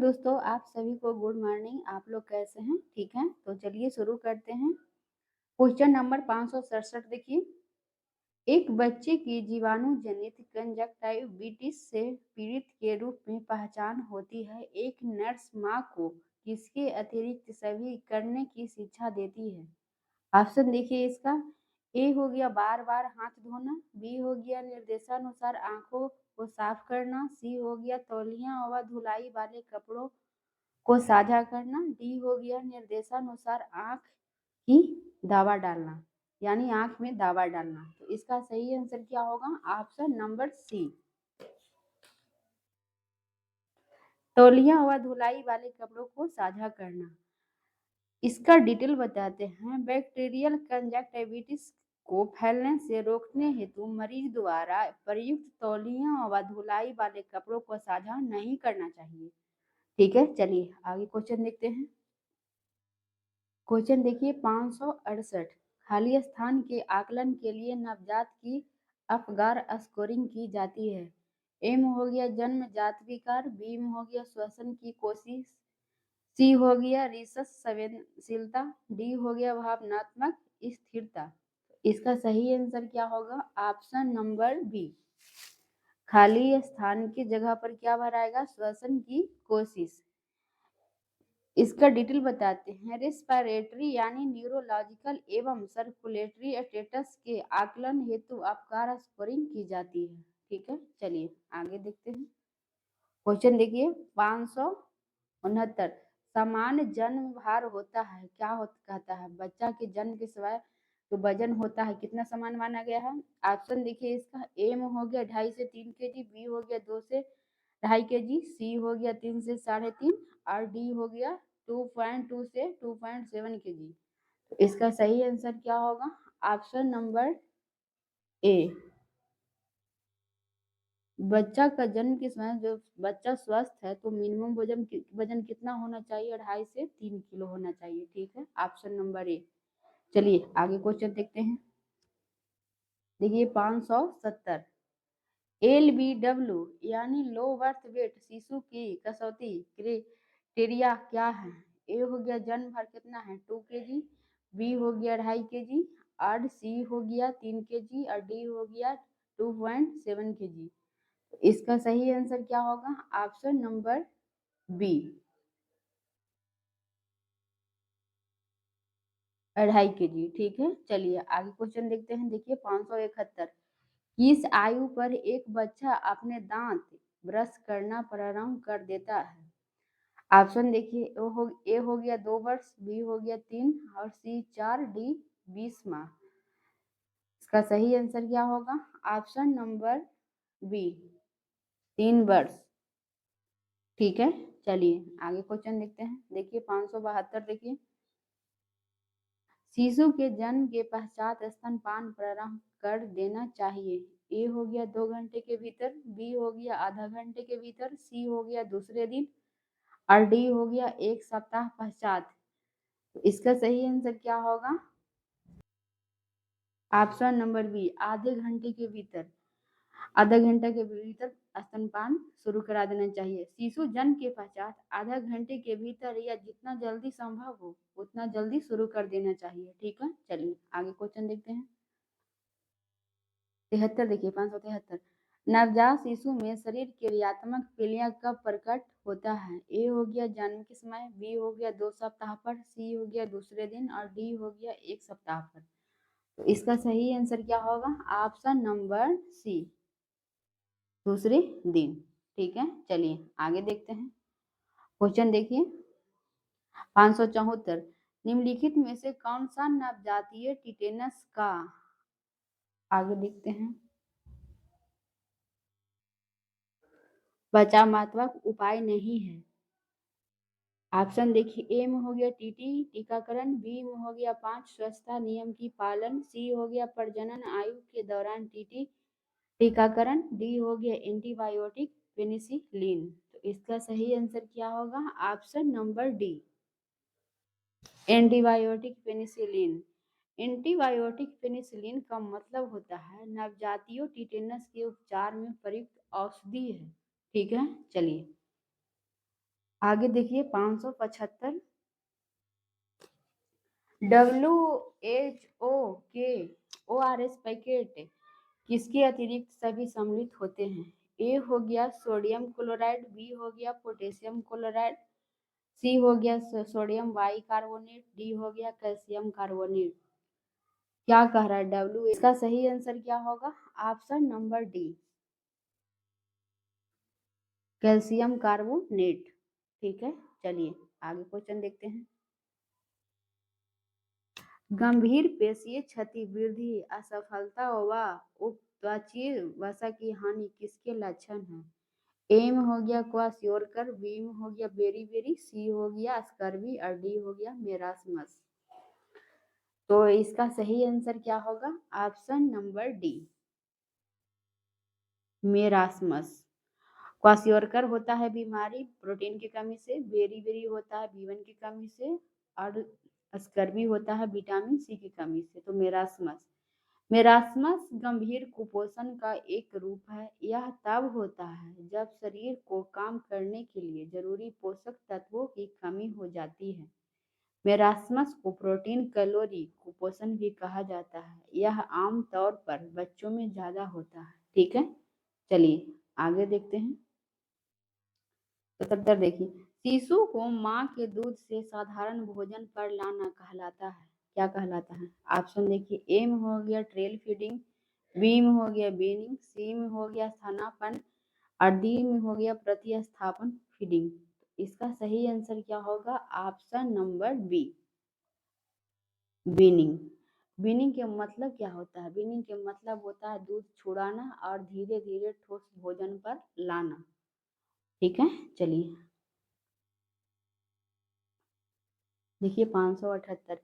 दोस्तों, आप सभी को गुड मॉर्निंग। आप लोग कैसे हैं? ठीक हैं? तो चलिए शुरू करते हैं। क्वेश्चन नंबर 567 देखिए। एक बच्चे की जीवाणु जनित कंजक्टाइविटिस से पीड़ित के रूप में पहचान होती है। एक नर्स माँ को किसके अतिरिक्त सभी करने की शिक्षा देती है? ऑप्शन देखिए इसका। ए हो गया बार बार हाथ धोना, बी हो गया निर्देशानुसार आंखों को साफ करना, सी हो गया तौलिया व धुलाई वाले कपड़ों को साझा करना, डी हो गया निर्देशानुसार आंख की दवा डालना, यानी आंख में दवा डालना। तो इसका सही आंसर क्या होगा? ऑप्शन नंबर सी, तौलिया व धुलाई वाले कपड़ों को साझा करना। इसका डिटेल बताते हैं। बैक्टीरियल कंजक्टिविटिस को फैलने से रोकने हेतु मरीज द्वारा प्रयुक्त तौलिया व धुलाई वाले कपड़ों को साझा नहीं करना चाहिए। ठीक है, चलिए आगे क्वेश्चन देखते हैं। क्वेश्चन देखिए 568। खाली स्थान के आकलन के लिए नवजात की अपगार स्कोरिंग की जाती है। एम हो गया जन्म जात विकार, बी में हो गया श्वसन की कोशिश, सी हो गया रिसस संवेदनशीलता, डी हो गया भावनात्मक स्थिरता। इसका सही आंसर क्या होगा? ऑप्शन नंबर बी, खाली स्थान की जगह पर क्या भराएगा? श्वसन की कोशिश। इसका डिटेल बताते हैं। रेस्पिरेटरी यानी न्यूरोलॉजिकल एवं सर्कुलेटरी स्टेटस के आकलन हेतु अपकार स्कोरिंग की जाती है। ठीक है, चलिए आगे देखते हैं। क्वेश्चन देखिए 569। समान जन्म भार होता है, क्या होता कहता है? बच्चा के जन्म के समय जो वजन होता है कितना समान माना गया है? ऑप्शन देखिए इसका। ए में हो गया 2.5 से 3 केजी, बी हो गया 2 से 2.5 केजी, सी हो गया 3 से 3.5 और डी हो गया 2.2 से 2.7 केजी। तो इसका सही आंसर क्या होगा? ऑप्शन नंबर ए, बच्चा का जन्म के समय जो बच्चा स्वस्थ है तो मिनिमम वजन कितना होना चाहिए? 2.5 से 3 किलो होना चाहिए। ठीक है, ऑप्शन नंबर ए। चलिए आगे क्वेश्चन देखते हैं। देखिए 570। LBW यानी लो बर्थ वेट शिशु की कसौती क्राइटेरिया क्या है? ए हो गया जन्म भार कितना है? 2 केजी, बी हो गया 2.5 केजी और सी हो गया 3 केजी और डी हो गया 2.7 केजी। इसका सही आंसर क्या होगा? Option number B, 2.5 KG. ठीक है, चलिए आगे क्वेश्चन देखते हैं। देखिए 571। किस आयु पर एक बच्चा अपने दांत ब्रश करना प्रारंभ कर देता है? ऑप्शन देखिए। ए हो गया 2 वर्ष, बी हो गया 3 और सी 4, डी 20 माह। इसका सही आंसर क्या होगा? ऑप्शन नंबर बी, 3 वर्ष। ठीक है, चलिए आगे क्वेश्चन देखते हैं। देखिए 572। देखिए शिशु के जन्म के पश्चात स्तनपान प्रारंभ कर देना चाहिए। ए हो गया 2 घंटे के भीतर, बी हो गया आधा घंटे के भीतर, सी हो गया दूसरे दिन और डी हो गया 1 सप्ताह पश्चात। तो इसका सही आंसर क्या होगा? ऑप्शन नंबर बी, आधे घंटे के भीतर। आधा घंटा के भीतर स्तनपान शुरू करा देना चाहिए। शिशु जन्म के पश्चात आधा घंटे के भीतर या जितना जल्दी संभव हो उतना जल्दी शुरू कर देना चाहिए। ठीक है, चलिए आगे क्वेश्चन देखते हैं। 73। देखिए 573। नवजात शिशु में शरीर क्रियात्मक पीलिया कब प्रकट होता है? ए हो गया जन्म के समय, बी हो गया 2 सप्ताह पर, सी हो गया दूसरे दिन और डी हो गया 1 सप्ताह पर। तो इसका सही आंसर क्या होगा? ऑप्शन नंबर सी, दूसरे दिन। ठीक है, चलिए आगे देखते हैं। क्वेश्चन देखिए 574। निम्नलिखित में से कौन सा नवजातीय टिटेनस का, आगे देखते हैं, बचावात्मक उपाय नहीं है? ऑप्शन देखिए। ए में हो गया टीटी टीकाकरण, बी में हो गया 5 स्वच्छता नियम की पालन, सी हो गया प्रजनन आयु के दौरान टीटी टीकाकरण, डी हो गया एंटीबायोटिक पेनिसिलिन। तो इसका सही आंसर क्या होगा? Option number D, antibiotic penicillin. Antibiotic penicillin का मतलब होता है नवजातियों टिटेनस के उपचार में प्रयुक्त औषधि है। ठीक है, चलिए आगे देखिए 575 WHO के ORS पैकेट किसके अतिरिक्त सभी सम्मिलित होते हैं? ए हो गया सोडियम क्लोराइड, बी हो गया पोटेशियम क्लोराइड, सी हो गया सोडियम बाइकार्बोनेट, डी हो गया कैल्शियम कार्बोनेट। क्या कह रहा है डब्ल्यू? इसका सही आंसर क्या होगा? Option number D, calcium carbonate. ठीक है, चलिए आगे क्वेश्चन देखते हैं। गंभीर पेशीय क्षति, वृद्धि, असफलता व उपत्वचीय वसा की हानि किसके लक्षण हैं? एम हो गया क्वासियोरकर, बी हो गया बेरी बेरी, सी हो गया स्कर्वी और डी हो गया मेरास्मस। तो इसका सही आंसर क्या होगा? Option number D, marasmus. Kwashiorkor होता है बीमारी प्रोटीन की कमी से, बेरी बेरी होता है B1 की कमी से, और स्कर्वी होता है विटामिन सी की कमी से। तो मेरास्मस गंभीर कुपोषण का एक रूप है। यह तब होता है जब शरीर को काम करने के लिए जरूरी पोषक तत्वों की कमी हो जाती है। मेरास्मस को प्रोटीन कैलोरी कुपोषण भी कहा जाता है। यह आम तौर पर बच्चों में ज्यादा होता है। ठीक है, चलिए आगे देखते हैं। 77 देखिए, शिशु को माँ के दूध से साधारण भोजन पर लाना कहलाता है, क्या कहलाता है? ऑप्शन देखिए, ए में हो गया ट्रेल फीडिंग, बी में हो गया बीनिंग, सी में हो गया स्थानापन और डी में हो गया प्रतिस्थापन फीडिंग। इसका सही आंसर क्या होगा? ऑप्शन नंबर बी, बीनिंग। बीनिंग के मतलब क्या होता है? बीनिंग के मतलब होता है दूध छुड़ाना और धीरे धीरे ठोस भोजन पर लाना। ठीक है, चलिए देखिए 578,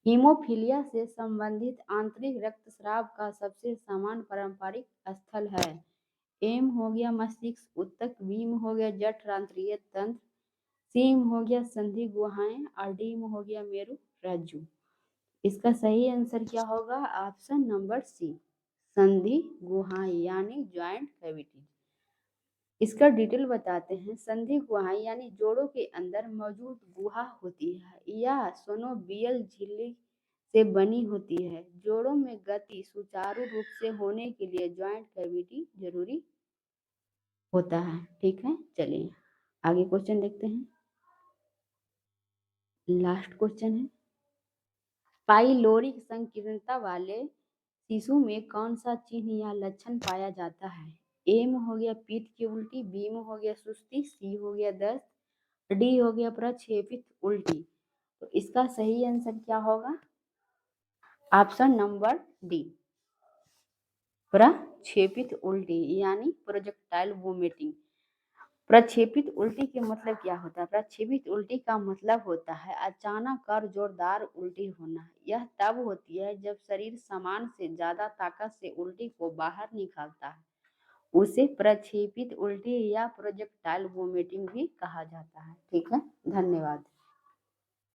हीमोफीलिया से संबंधित आंतरिक रक्तस्राव का सबसे सामान्य पारंपरिक स्थल है। एम हो गया मस्तिष्क ऊतक, बी में हो गया जठरांत्रिय तंत्र, सी में हो गया संधि गुहाएं और डी में हो गया मेरु रज्जु। इसका सही आंसर क्या होगा? ऑप्शन नंबर सी, संधि गुहाएं यानी ज्वाइंट कैविटी। इसका डिटेल बताते हैं। संधि गुहाएं यानी जोड़ों के अंदर मौजूद गुहा होती है। यह सोनोवियल झिल्ली से बनी होती है। जोड़ों में गति सुचारू रूप से होने के लिए ज्वाइंट कैविटी जरूरी होता है। ठीक है, चलिए आगे क्वेश्चन देखते हैं। लास्ट क्वेश्चन है, पाइलोरिक संकीर्णता वाले शिशु में कौन सा चिन्ह या लक्षण पाया जाता है? ए में हो गया पीठ की उल्टी, बी में हो गया सुस्ती, सी हो गया दस्त, डी हो गया प्रक्षेपित उल्टी। तो इसका सही आंसर क्या होगा? ऑप्शन नंबर डी, प्रक्षेपित उल्टी यानी प्रोजेक्टाइल वोमिटिंग। प्रक्षेपित उल्टी के मतलब क्या होता है? प्रक्षेपित उल्टी का मतलब होता है अचानक और जोरदार उल्टी होना। यह तब होती है जब शरीर सामान्य से ज्यादा ताकत से उल्टी को बाहर निकालता है। उसे प्रक्षेपित उल्टी या प्रोजेक्टाइल वोमिटिंग भी कहा जाता है। ठीक है, धन्यवाद।